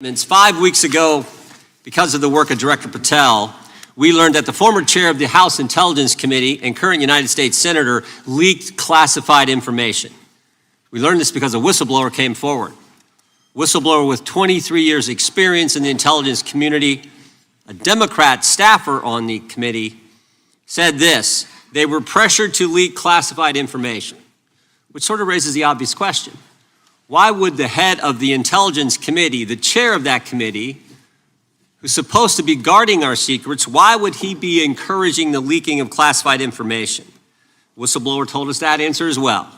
5 weeks ago, because of the work of Director Patel, we learned that the former chair of the House Intelligence Committee and current United States Senator leaked classified information. We learned this because a whistleblower came forward. Whistleblower with 23 years experience in the intelligence community, a Democrat staffer on the committee, said this: they were pressured to leak classified information, which sort of raises the obvious question. Why would the head of the Intelligence Committee, the chair of that committee, who's supposed to be guarding our secrets, why would he be encouraging the leaking of classified information? Whistleblower told us that answer as well.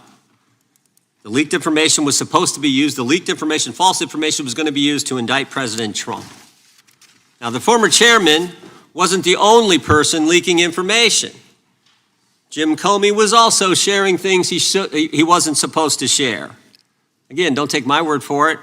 The leaked information was supposed to be used, the leaked information, false information, was going to be used to indict President Trump. Now, the former chairman wasn't the only person leaking information. Jim Comey was also sharing things he wasn't supposed to share. Again, don't take my word for it.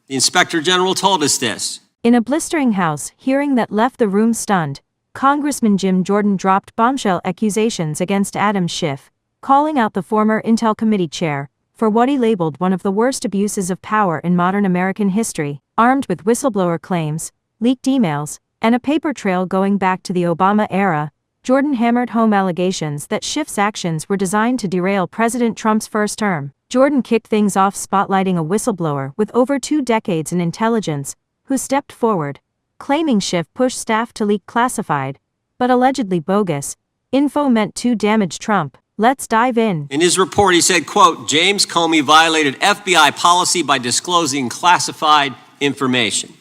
The Inspector General told us this. In a blistering House hearing that left the room stunned, Congressman Jim Jordan dropped bombshell accusations against Adam Schiff, calling out the former Intel Committee chair for what he labeled one of the worst abuses of power in modern American history. Armed with whistleblower claims, leaked emails, and a paper trail going back to the Obama era, Jordan hammered home allegations that Schiff's actions were designed to derail President Trump's first term. Jordan kicked things off spotlighting a whistleblower with over 2 decades in intelligence, who stepped forward, claiming Schiff pushed staff to leak classified, but allegedly bogus, info meant to damage Trump. Let's dive in. In his report, he said, quote, James Comey violated FBI policy by disclosing classified information.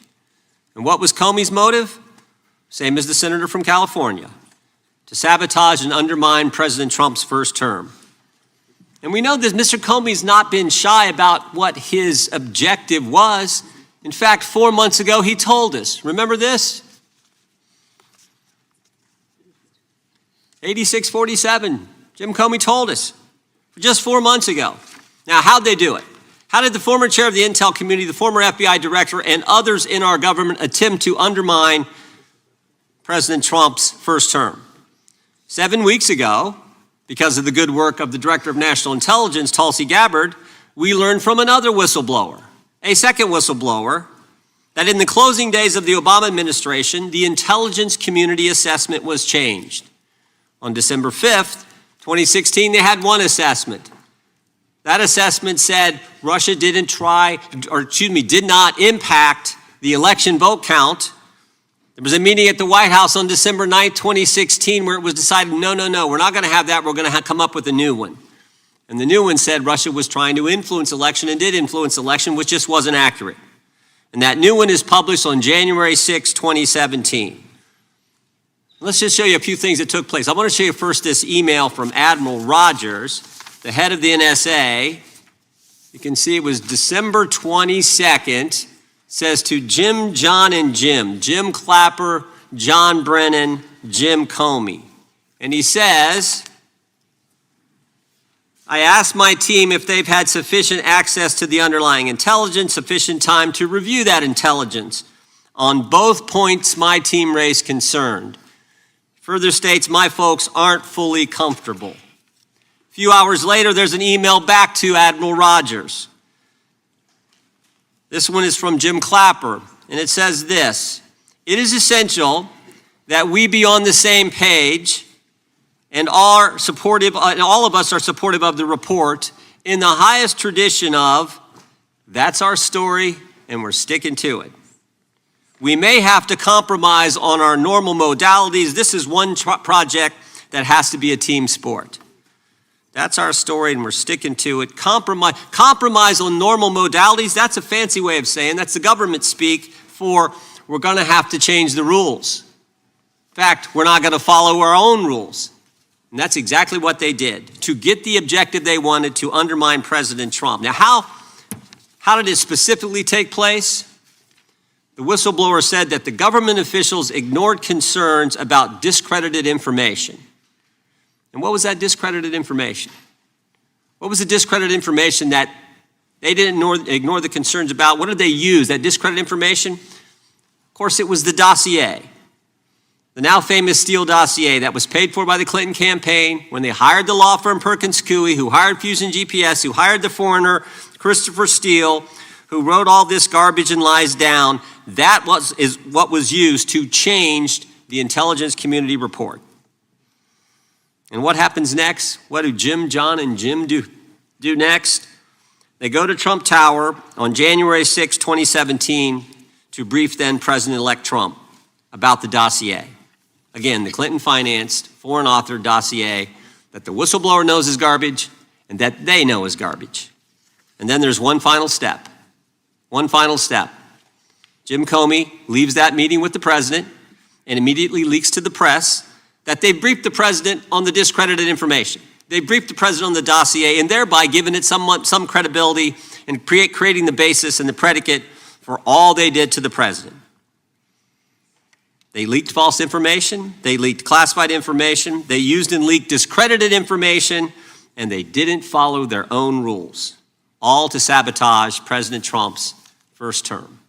And what was Comey's motive? Same as the senator from California: to sabotage and undermine President Trump's first term. And we know that Mr. Comey's not been shy about what his objective was. In fact, 4 months ago, he told us. Remember this? 8647. Jim Comey told us just 4 months ago. Now, how'd they do it? How did the former chair of the Intel community, the former FBI director, and others in our government attempt to undermine President Trump's first term? 7 weeks ago, because of the good work of the Director of National Intelligence, Tulsi Gabbard, we learned from another whistleblower, a second whistleblower, that in the closing days of the Obama administration, the intelligence community assessment was changed. On December 5th, 2016, they had one assessment. That assessment said Russia did not impact the election vote count. There was a meeting at the White House on December 9th, 2016, where it was decided, no, we're not going to have that. We're going to come up with a new one. And the new one said Russia was trying to influence election and did influence election, which just wasn't accurate. And that new one is published on January 6, 2017. Let's just show you a few things that took place. I want to show you first this email from Admiral Rogers, the head of the NSA. You can see it was December 22nd. Says to Jim, John, and Jim Clapper, John Brennan, Jim Comey. And he says, I asked my team if they've had sufficient access to the underlying intelligence, sufficient time to review that intelligence. On both points, my team raised concern. Further states, my folks aren't fully comfortable. A few hours later, there's an email back to Admiral Rogers. This one is from Jim Clapper, and it says this: it is essential that we be on the same page and all of us are supportive of the report in the highest tradition of, that's our story and we're sticking to it. We may have to compromise on our normal modalities. This is one project that has to be a team sport. That's our story, and we're sticking to it. Compromise on normal modalities, that's a fancy way of saying, that's the government speak for we're going to have to change the rules. In fact, we're not going to follow our own rules. And that's exactly what they did to get the objective they wanted, to undermine President Trump. Now, how did it specifically take place? The whistleblower said that the government officials ignored concerns about discredited information. And what was that discredited information? What was the discredited information that they didn't ignore the concerns about? What did they use, that discredited information? Of course, it was the dossier, the now famous Steele dossier that was paid for by the Clinton campaign when they hired the law firm Perkins Coie, who hired Fusion GPS, who hired the foreigner Christopher Steele, who wrote all this garbage and lies down. that is what was used to change the intelligence community report. And what happens next? What do Jim, John, and Jim do next? They go to Trump Tower on January 6, 2017, to brief then President-elect Trump about the dossier. Again, the Clinton-financed, foreign-authored dossier that the whistleblower knows is garbage and that they know is garbage. And then there's one final step. One final step. Jim Comey leaves that meeting with the president and immediately leaks to the press that they briefed the president on the discredited information. They briefed the president on the dossier and thereby given it some credibility and creating the basis and the predicate for all they did to the president. They leaked false information, they leaked classified information, they used and leaked discredited information, and they didn't follow their own rules, all to sabotage President Trump's first term.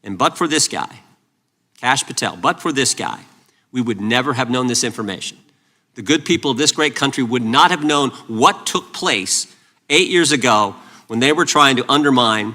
And but for this guy, Kash Patel, but for this guy, we would never have known this information. The good people of this great country would not have known what took place 8 years ago when they were trying to undermine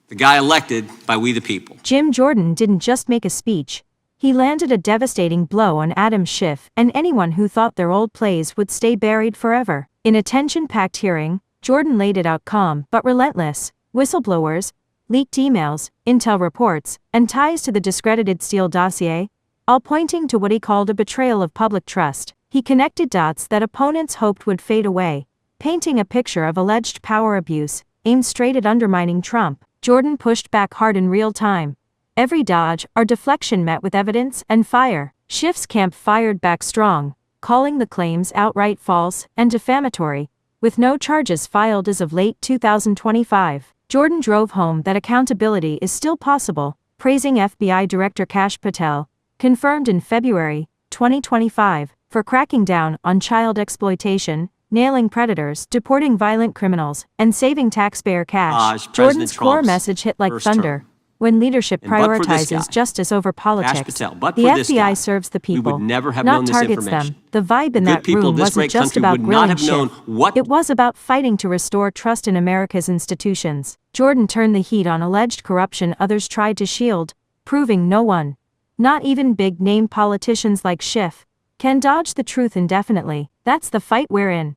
the guy elected by we the people. Jim Jordan didn't just make a speech. He landed a devastating blow on Adam Schiff and anyone who thought their old plays would stay buried forever. In a tension-packed hearing, Jordan laid it out calm but relentless. Whistleblowers, leaked emails, intel reports, and ties to the discredited Steele dossier, all pointing to what he called a betrayal of public trust. He connected dots that opponents hoped would fade away, painting a picture of alleged power abuse, aimed straight at undermining Trump. Jordan pushed back hard in real time. Every dodge or deflection met with evidence and fire. Schiff's camp fired back strong, calling the claims outright false and defamatory, with no charges filed as of late 2025. Jordan drove home that accountability is still possible, praising FBI Director Kash Patel, confirmed in February 2025, for cracking down on child exploitation, nailing predators, deporting violent criminals, and saving taxpayer cash. Jordan's core message hit like thunder. When leadership prioritizes justice over politics, the FBI serves the people, not targets them. The vibe in that room wasn't just about grilling Schiff. It was about fighting to restore trust in America's institutions. Jordan turned the heat on alleged corruption others tried to shield, proving no one, not even big-name politicians like Schiff, can dodge the truth indefinitely. That's the fight we're in.